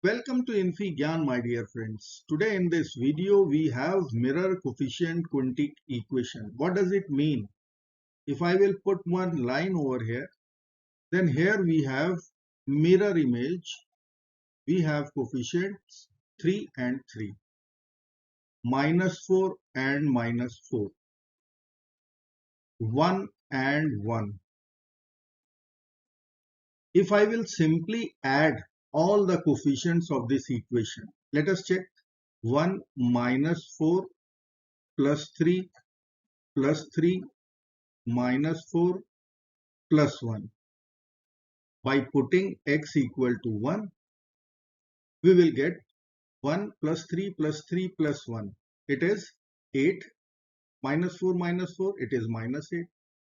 Welcome to infyGyan, my dear friends. Today in this video we have mirror-coefficient quintic equation. What does it mean? If I will put one line over here, then here we have mirror image. We have coefficients 3 and 3, -4 and -4, 1 and 1. If I will simply add all the coefficients of this equation, let us check. 1 -4 plus 3 plus 3 -4 plus 1. By putting x equal to 1, we will get 1 plus 3 plus 3 plus 1. It is 8. -4 -4, it is -8.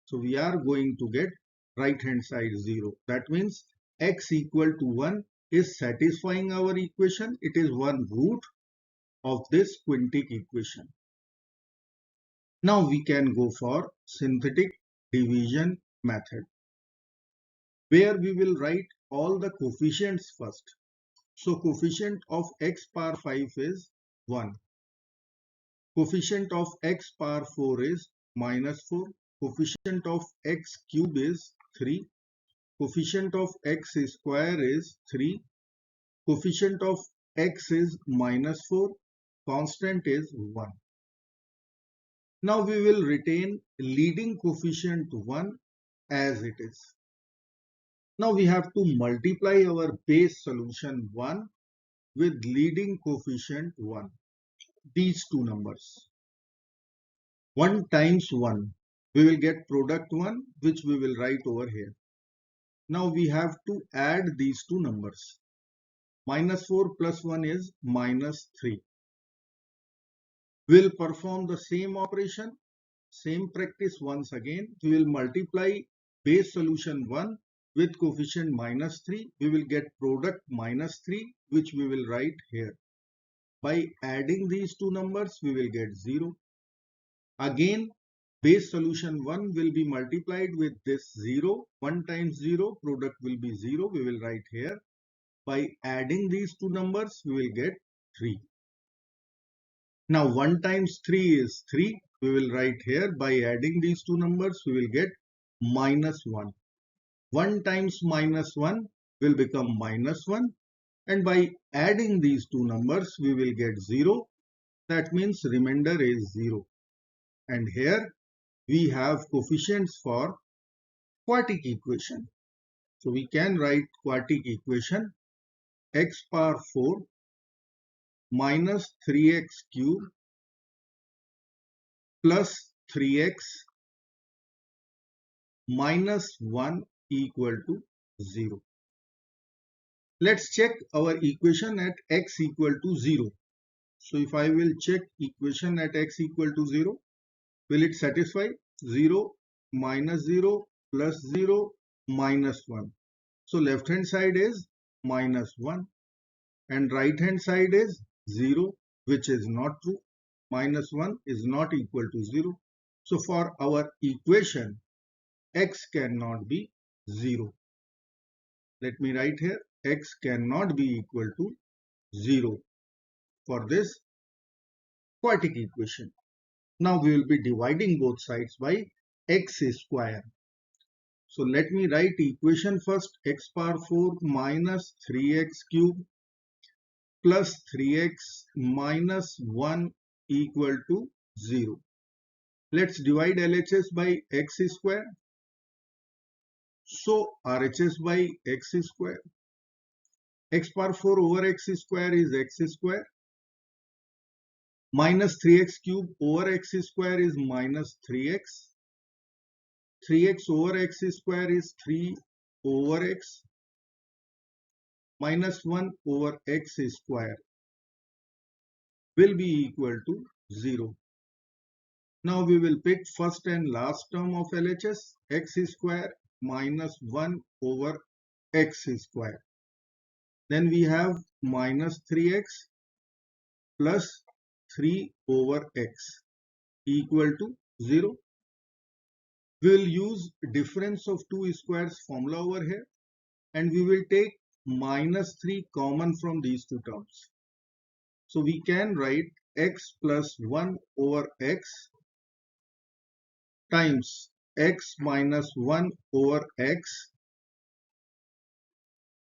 So we are going to get right hand side 0. That means x equal to 1 is satisfying our equation. It is one root of this quintic equation. Now we can go for synthetic division method, where we will write all the coefficients first. So coefficient of x power 5 is 1. Coefficient of x power 4 is -4. Coefficient of x cube is 3. Coefficient of x square is 3. Coefficient of x is -4. Constant is 1. Now we will retain leading coefficient 1 as it is. Now we have to multiply our base solution 1 with leading coefficient 1. These two numbers. 1 times 1. We will get product 1, which we will write over here. Now we have to add these two numbers. -4 plus 1 is -3. We will perform the same operation, same practice once again. We will multiply base solution 1 with coefficient -3. We will get product -3, which we will write here. By adding these two numbers, we will get 0. Again, base solution 1 will be multiplied with this 0. 1 times 0, product will be 0. We will write here. By adding these two numbers, we will get 3. Now 1 times 3 is 3. We will write here. By adding these two numbers, we will get -1. 1 times -1 will become -1. And by adding these two numbers, we will get 0. That means remainder is 0. And here we have coefficients for quadratic equation. So we can write quadratic equation x power 4 minus 3x cube plus 3x minus 1 equal to 0. Let's check our equation at x equal to 0. So if I will check equation at x equal to 0, will it satisfy? 0 minus 0 plus 0 minus 1. So left hand side is -1 and right hand side is 0, which is not true. -1 is not equal to 0. So for our equation, x cannot be 0. Let me write here, x cannot be equal to 0 for this quadratic equation. Now we will be dividing both sides by x square. So let me write equation first. X power 4 minus 3x cube plus 3x minus 1 equal to 0. Let's divide LHS by x square. So RHS by x square. X power 4 over x square is x square. Minus 3x cube over x square is minus 3x. 3x over x square is 3 over x. Minus 1 over x square will be equal to 0. Now we will pick first and last term of LHS, x square minus 1 over x square. Then we have minus 3x plus 3 over x equal to 0. We will use difference of two squares formula over here, and we will take minus 3 common from these two terms. So we can write x plus 1 over x times x minus 1 over x.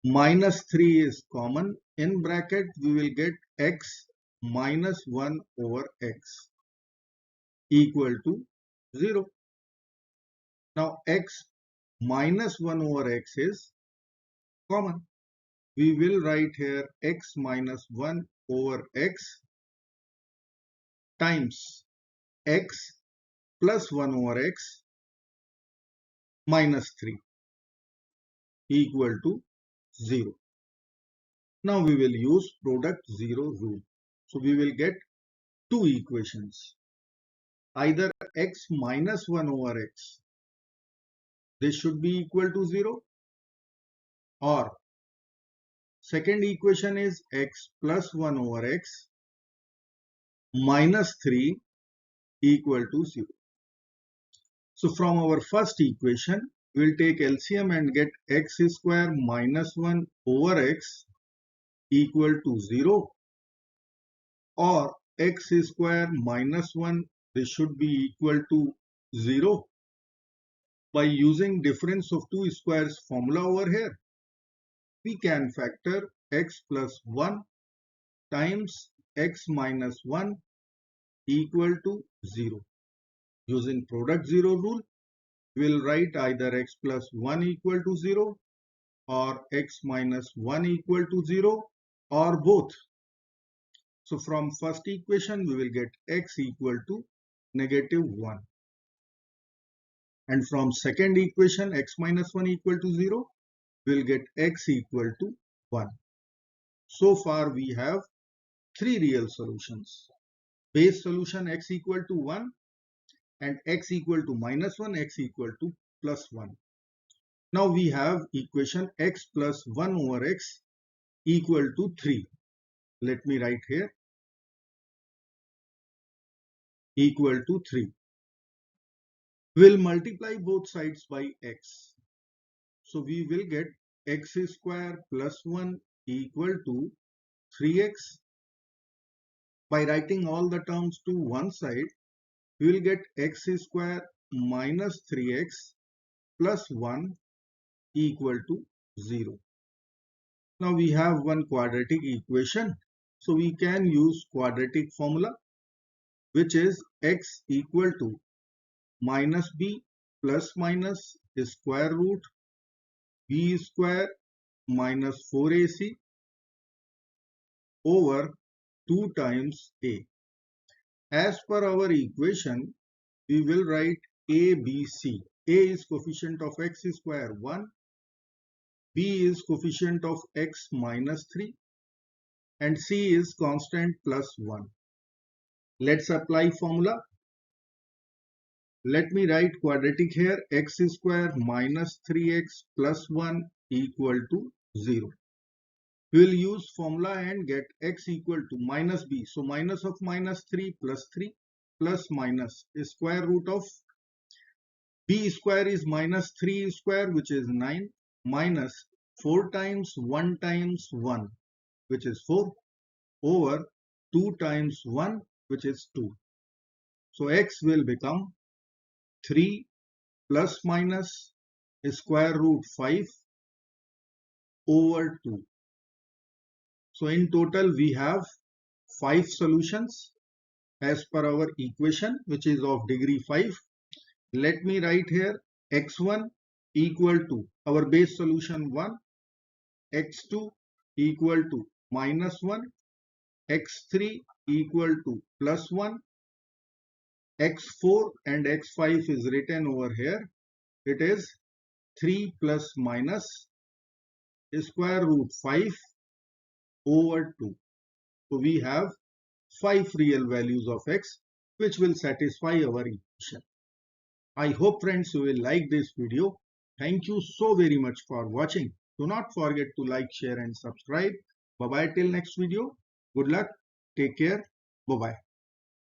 Minus 3 is common. In bracket we will get x minus 1 over x equal to 0. Now x minus 1 over x is common. We will write here x minus 1 over x times x plus 1 over x minus 3 equal to 0. Now we will use product 0 rule. So we will get two equations. Either x minus 1 over x, this should be equal to 0, or second equation is x plus 1 over x minus 3 equal to 0. So from our first equation, we will take LCM and get x square minus 1 over x equal to 0, or x square minus 1, this should be equal to 0 by using difference of two squares formula over here. We can factor x plus 1 times x minus 1 equal to 0. Using product 0 rule, we will write either x plus 1 equal to 0 or x minus 1 equal to 0 or both. So from first equation we will get x equal to negative 1. And from second equation x minus 1 equal to 0, we will get x equal to 1. So far we have three real solutions. Base solution x equal to 1 and x equal to minus 1, x equal to plus 1. Now we have equation x plus 1 over x equal to 3. Let me write here equal to 3. We'll multiply both sides by x. So we will get x square plus 1 equal to 3x. By writing all the terms to one side, we will get x square minus 3x plus 1 equal to 0. Now we have one quadratic equation. So we can use quadratic formula, which is x equal to minus b plus minus square root b square minus 4ac over 2 times a. As per our equation, we will write a, b, c. A is coefficient of x square 1, b is coefficient of x minus 3, and c is constant plus 1. Let's apply formula. Let me write quadratic here. X square minus 3x plus 1 equal to 0. We will use formula and get x equal to minus b. So minus of minus 3 plus minus square root of b square is minus 3 square, which is 9, minus 4 times 1 times 1, which is 4, over 2 times 1, which is 2. So x will become 3 plus minus square root 5 over 2. So in total we have 5 solutions as per our equation, which is of degree 5. Let me write here x1 equal to our base solution 1, x2 equal to minus 1, x3 equal to plus 1, x4 and x5 is written over here. It is 3 plus minus square root 5 over 2. So we have 5 real values of x which will satisfy our equation. I hope friends you will like this video. Thank you so very much for watching. Do not forget to like, share and subscribe. Bye bye till next video. Good luck. Take care. Bye bye.